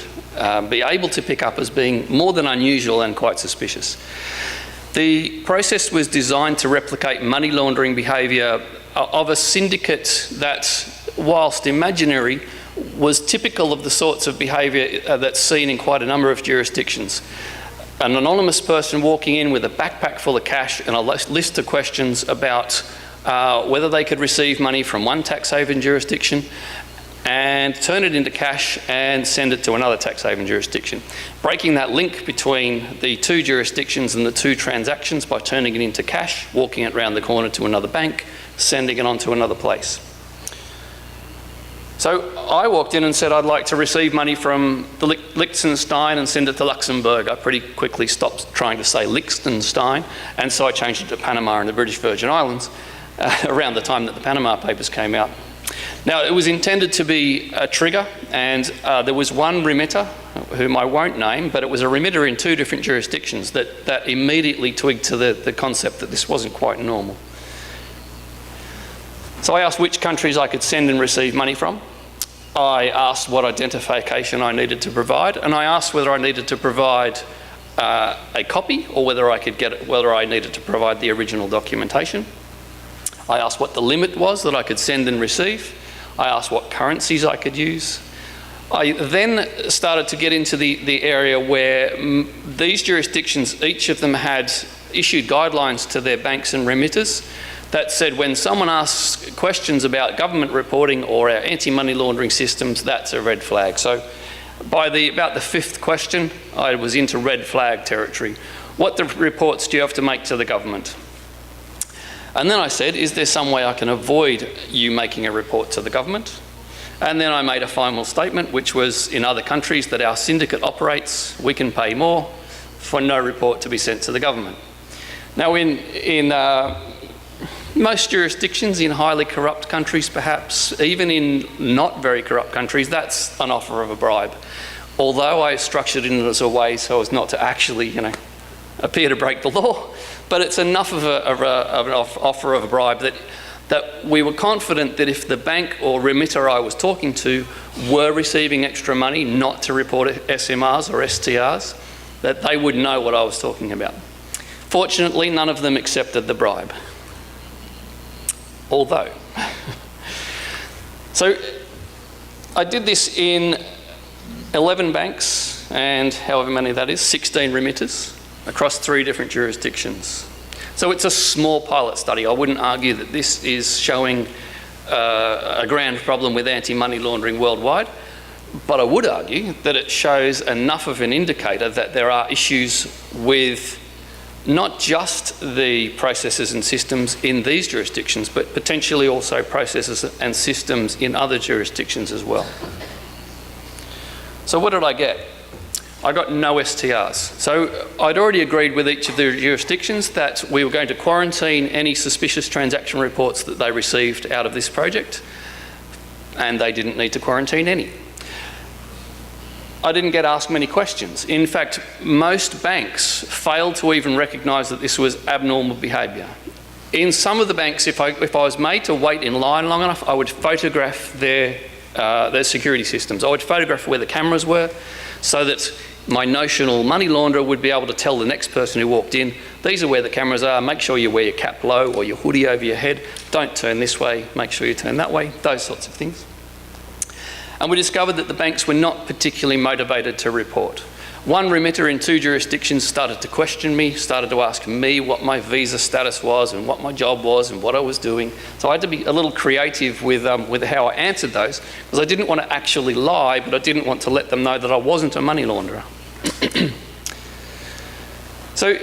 be able to pick up as being more than unusual and quite suspicious. The process was designed to replicate money laundering behaviour of a syndicate that, whilst imaginary, was typical of the sorts of behaviour that's seen in quite a number of jurisdictions. An anonymous person walking in with a backpack full of cash and a list of questions about whether they could receive money from one tax haven jurisdiction and turn it into cash and send it to another tax haven jurisdiction. Breaking that link between the two jurisdictions and the two transactions by turning it into cash, walking it round the corner to another bank, sending it on to another place. So I walked in and said I'd like to receive money from the Liechtenstein and send it to Luxembourg. I pretty quickly stopped trying to say Liechtenstein, and so I changed it to Panama and the British Virgin Islands around the time that the Panama Papers came out. Now, it was intended to be a trigger, and there was one remitter, whom I won't name, but it was a remitter in 2 different jurisdictions that immediately twigged to the concept that this wasn't quite normal. So I asked which countries I could send and receive money from. I asked what identification I needed to provide, and I asked whether I needed to provide a copy or whether I needed to provide the original documentation. I asked what the limit was that I could send and receive. I asked what currencies I could use. I then started to get into the area where these jurisdictions, each of them had issued guidelines to their banks and remitters that said when someone asks questions about government reporting or our anti-money laundering systems, that's a red flag. So by about the 5th question, I was into red flag territory. What reports do you have to make to the government? And then I said, is there some way I can avoid you making a report to the government? And then I made a final statement, which was in other countries that our syndicate operates, we can pay more for no report to be sent to the government. Now in most jurisdictions, in highly corrupt countries perhaps, even in not very corrupt countries, that's an offer of a bribe. Although I structured it as a way so as not to actually, appear to break the law, but it's enough of an offer of a bribe that we were confident that if the bank or remitter I was talking to were receiving extra money not to report SMRs or STRs, that they would know what I was talking about. Fortunately, none of them accepted the bribe. Although. So I did this in 11 banks and however many that is, 16 remitters across 3 different jurisdictions. So it's a small pilot study. I wouldn't argue that this is showing a grand problem with anti-money laundering worldwide, but I would argue that it shows enough of an indicator that there are issues with not just the processes and systems in these jurisdictions, but potentially also processes and systems in other jurisdictions as well. So what did I get? I got no STRs. So I'd already agreed with each of the jurisdictions that we were going to quarantine any suspicious transaction reports that they received out of this project, and they didn't need to quarantine any. I didn't get asked many questions. In fact, most banks failed to even recognise that this was abnormal behaviour. In some of the banks, if I was made to wait in line long enough, I would photograph their security systems. I would photograph where the cameras were so that my notional money launderer would be able to tell the next person who walked in, these are where the cameras are, make sure you wear your cap low or your hoodie over your head, don't turn this way, make sure you turn that way, those sorts of things. And we discovered that the banks were not particularly motivated to report. One remitter in 2 jurisdictions started to question me, started to ask me what my visa status was and what my job was and what I was doing. So I had to be a little creative with how I answered those, because I didn't want to actually lie, but I didn't want to let them know that I wasn't a money launderer. So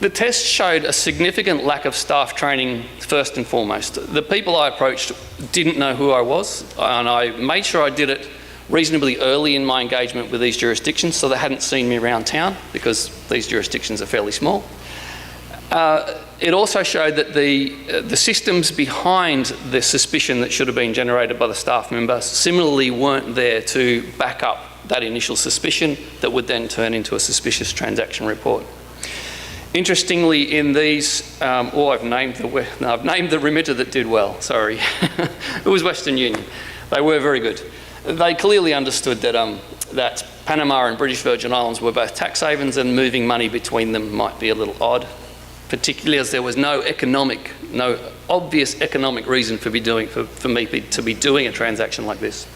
the test showed a significant lack of staff training first and foremost. The people I approached didn't know who I was, and I made sure I did it reasonably early in my engagement with these jurisdictions so they hadn't seen me around town, because these jurisdictions are fairly small. It also showed that the systems behind the suspicion that should have been generated by the staff member similarly weren't there to back up that initial suspicion that would then turn into a suspicious transaction report. Interestingly, in these, I've named the remitter that did well, sorry. It was Western Union. They were very good. They clearly understood that Panama and British Virgin Islands were both tax havens and moving money between them might be a little odd, particularly as there was no obvious economic reason for me to be doing a transaction like this.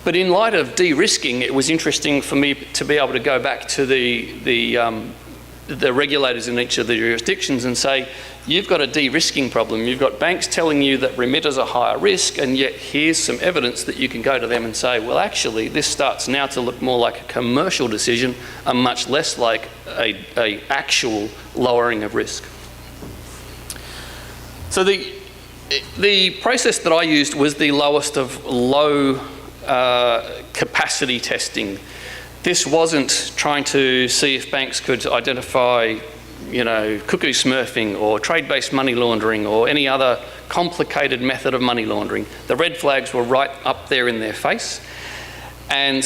But in light of de-risking, it was interesting for me to be able to go back to the regulators in each of the jurisdictions and say, you've got a de-risking problem. You've got banks telling you that remitters are higher risk, and yet here's some evidence that you can go to them and say, well, actually, this starts now to look more like a commercial decision and much less like a actual lowering of risk. So The process that I used was the lowest of low capacity testing. This wasn't trying to see if banks could identify, cuckoo smurfing or trade-based money laundering or any other complicated method of money laundering. The red flags were right up there in their face. And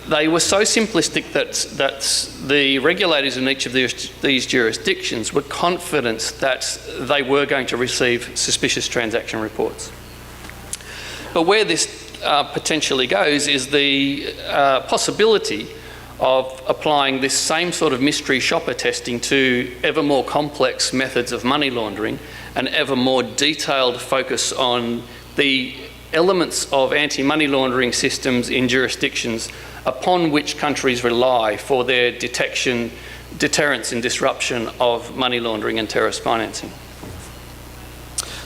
they were so simplistic that the regulators in each of these jurisdictions were confident that they were going to receive suspicious transaction reports. But where this potentially goes is the possibility of applying this same sort of mystery shopper testing to ever more complex methods of money laundering and ever more detailed focus on the elements of anti-money laundering systems in jurisdictions upon which countries rely for their detection, deterrence and disruption of money laundering and terrorist financing.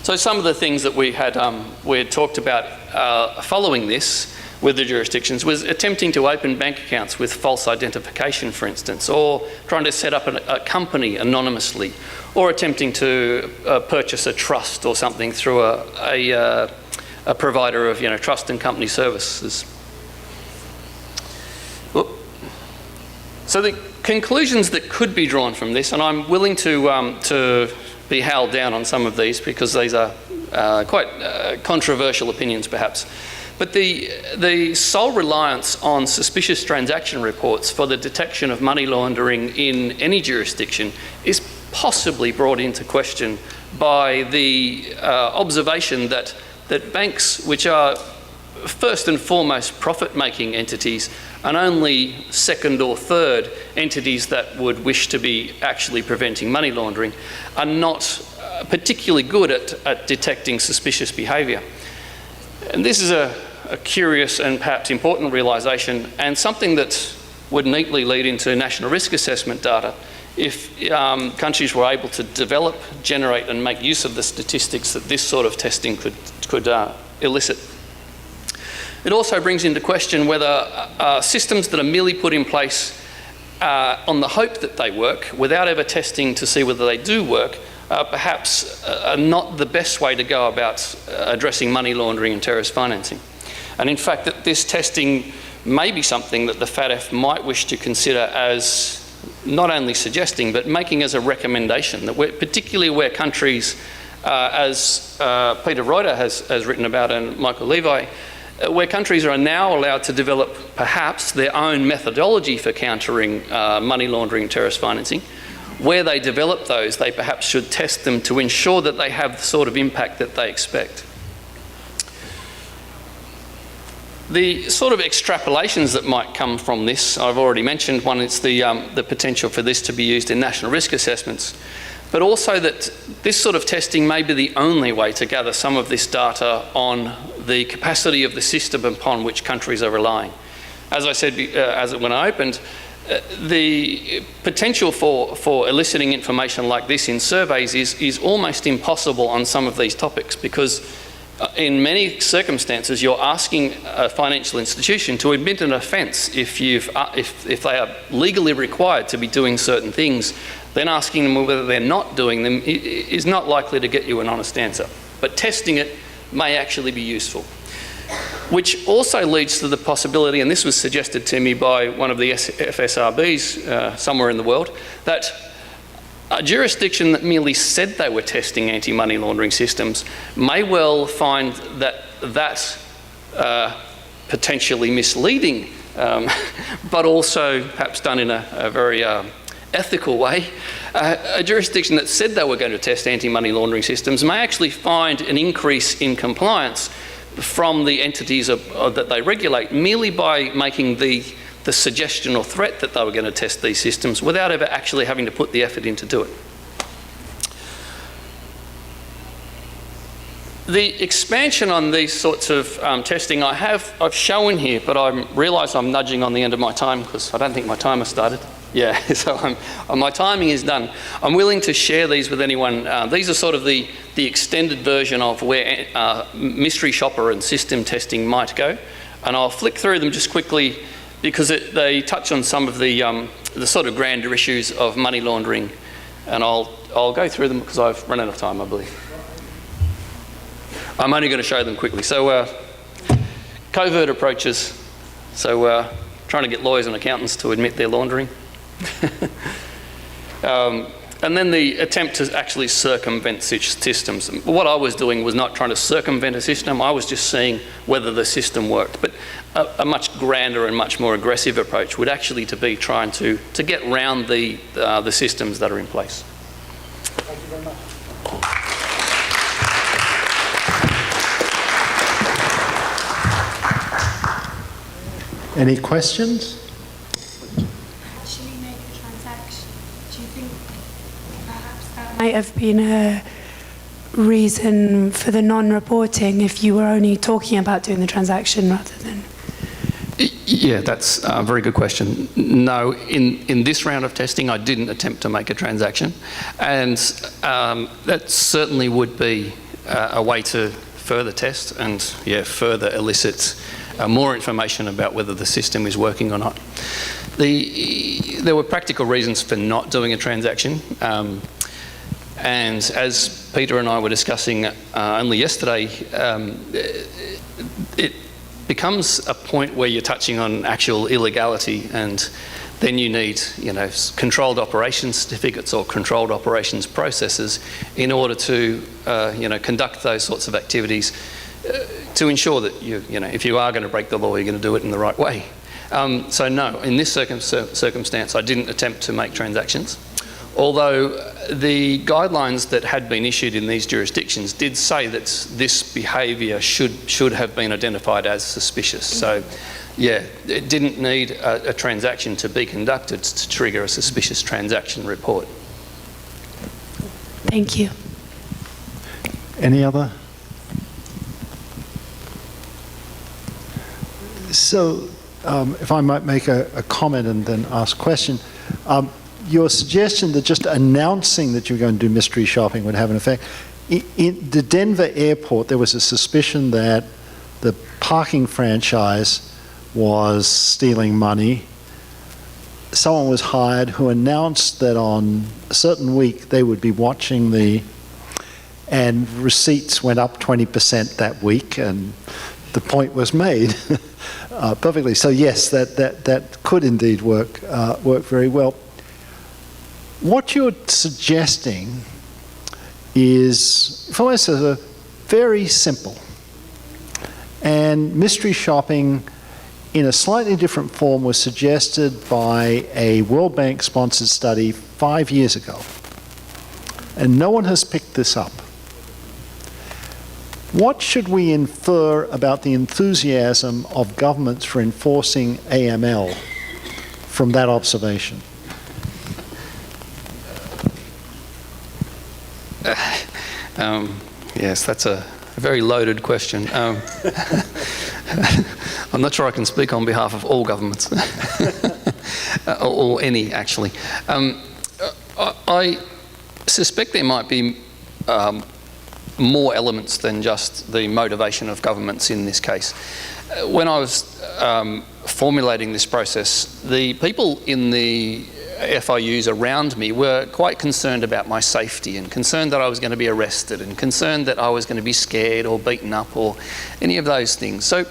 So some of the things that we had talked about following this with the jurisdictions was attempting to open bank accounts with false identification, for instance, or trying to set up a company anonymously, or attempting to purchase a trust or something through a provider of trust and company services. So the conclusions that could be drawn from this, and I'm willing to be held down on some of these because these are quite controversial opinions perhaps, but the sole reliance on suspicious transaction reports for the detection of money laundering in any jurisdiction is possibly brought into question by the observation that banks, which are first and foremost profit-making entities, and only second or third entities that would wish to be actually preventing money laundering, are not particularly good at detecting suspicious behaviour. And this is a curious and perhaps important realisation, and something that would neatly lead into national risk assessment data if countries were able to develop, generate and make use of the statistics that this sort of testing could elicit. It also brings into question whether systems that are merely put in place on the hope that they work, without ever testing to see whether they do work, perhaps are not the best way to go about addressing money laundering and terrorist financing. And in fact, that this testing may be something that the FATF might wish to consider as not only suggesting, but making as a recommendation, that particularly where countries, as Peter Reuter has written about and Michael Levi, where countries are now allowed to develop perhaps their own methodology for countering money laundering and terrorist financing, where they develop those, they perhaps should test them to ensure that they have the sort of impact that they expect. The sort of extrapolations that might come from this, I've already mentioned. One is the potential for this to be used in national risk assessments, but also that this sort of testing may be the only way to gather some of this data on the capacity of the system upon which countries are relying. As I said when I opened, the potential for eliciting information like this in surveys is almost impossible on some of these topics, because in many circumstances you're asking a financial institution to admit an offence if they are legally required to be doing certain things. Then asking them whether they're not doing them is not likely to get you an honest answer. But testing it may actually be useful. Which also leads to the possibility, and this was suggested to me by one of the FSRBs somewhere in the world, that a jurisdiction that merely said they were testing anti-money laundering systems may well find that potentially misleading, but also perhaps done in a very ethical way. A jurisdiction that said they were going to test anti-money laundering systems may actually find an increase in compliance from the entities that they regulate merely by making the suggestion or threat that they were going to test these systems without ever actually having to put the effort in to do it. The expansion on these sorts of testing I've shown here, but I realise I'm nudging on the end of my time because I don't think my timer started. Yeah, so my timing is done. I'm willing to share these with anyone. These are sort of the extended version of where mystery shopper and system testing might go. And I'll flick through them just quickly because they touch on some of the sort of grander issues of money laundering. And I'll go through them because I've run out of time, I believe. I'm only going to show them quickly. So covert approaches. So trying to get lawyers and accountants to admit they're laundering. And then the attempt to actually circumvent such systems. What I was doing was not trying to circumvent a system, I was just seeing whether the system worked. But a much grander and much more aggressive approach would actually to be trying to get around the systems that are in place. Thank you very much. Any questions? Actually make a transaction. Do you think perhaps that might have been a reason for the non-reporting if you were only talking about doing the transaction rather than? Yeah, that's a very good question. No, in this round of testing, I didn't attempt to make a transaction, and that certainly would be a way to further test and further elicit more information about whether the system is working or not. There were practical reasons for not doing a transaction, and as Peter and I were discussing only yesterday, it becomes a point where you're touching on actual illegality, and then you need, controlled operations certificates or controlled operations processes in order to, conduct those sorts of activities to ensure that if you are going to break the law, you're going to do it in the right way. So no, in this circumstance, I didn't attempt to make transactions. Although the guidelines that had been issued in these jurisdictions did say that this behaviour should have been identified as suspicious. So, yeah, it didn't need a transaction to be conducted to trigger a suspicious transaction report. Thank you. Any other? So, if I might make a comment and then ask a question. Your suggestion that just announcing that you're going to do mystery shopping would have an effect. In the Denver airport, there was a suspicion that the parking franchise was stealing money. Someone was hired who announced that on a certain week they would be watching and receipts went up 20% that week, and the point was made perfectly. So yes, that could indeed work very well. What you're suggesting is, for us, very simple. And mystery shopping in a slightly different form was suggested by a World Bank sponsored study 5 years ago. And no one has picked this up. What should we infer about the enthusiasm of governments for enforcing AML from that observation? Yes, that's a very loaded question. I'm not sure I can speak on behalf of all governments, or any actually. I suspect there might be more elements than just the motivation of governments in this case. When I was formulating this process, the people in the FIUs around me were quite concerned about my safety and concerned that I was going to be arrested and concerned that I was going to be scared or beaten up or any of those things. So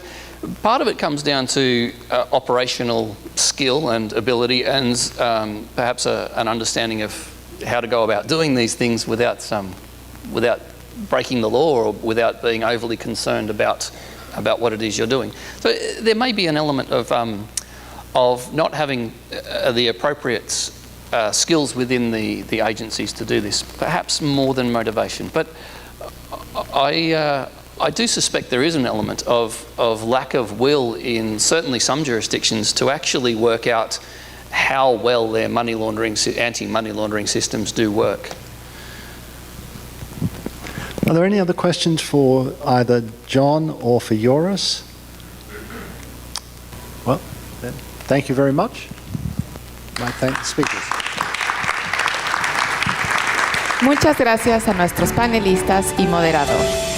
part of it comes down to operational skill and ability and perhaps an understanding of how to go about doing these things without breaking the law or without being overly concerned about what it is you're doing. So there may be an element of not having the appropriate skills within the agencies to do this, perhaps more than motivation. But I do suspect there is an element of lack of will in certainly some jurisdictions to actually work out how well their anti-money laundering systems do work. Are there any other questions for either John or for Joris? Well, then, thank you very much. I thank the speakers. Muchas gracias a nuestros panelistas y moderador.